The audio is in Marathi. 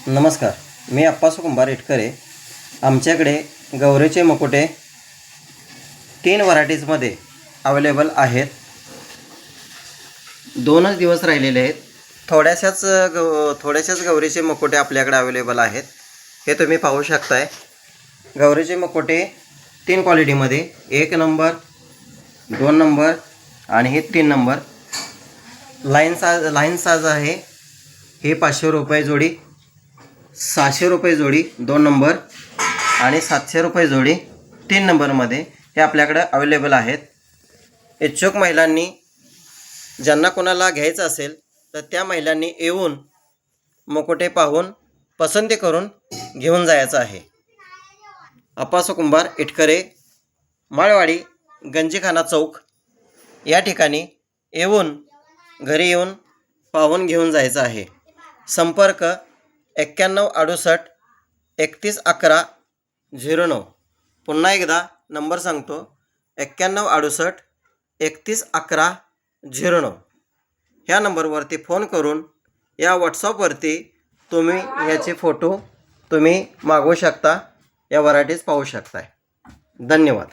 नमस्कार, मी अप्पासू कुंभार इटकरे। आमच्याकडे गौरीचे मुकुटे 3 व्हरायटीजमध्ये अवेलेबल आहेत। 2च दिवस राहिलेले आहेत। थोड्याशाच गौरीचे मुकुटे आपल्याकडे अवेलेबल आहेत। हे तुम्ही पाहू शकताय। गौरीचे मुकुटे 3 क्वालिटीमध्ये, 1 नंबर, 2 नंबर आणि हे 3 नंबर। लाईन साज आहे। हे 500 रुपये जोडी, 600 रुपये जोडी 2 नंबर आणि 700 रुपये जोडी 3 नंबरमध्ये हे आपल्याकडे अवेलेबल आहेत। इच्छुक महिलांनी ज्यांना कोणाला घ्यायचं असेल तर त्या महिलांनी येऊन मुकुटे पाहून पसंती करून घेऊन जायचं आहे। अप्पासू कुंभार इटकरे, माळवाडी, गंजीखाना चौक या ठिकाणी येऊन घरी येऊन पाहून घेऊन जायचं आहे। संपर्क 9168 3111 09। पुन्हा एकदा नंबर सांगतो, 9168 3111 09। ह्या नंबरवरती फोन करून या व्हॉट्सअपवरती तुम्ही याचे फोटो तुम्ही मागवू शकता, या व्हरायटीज पाहू शकताय। धन्यवाद।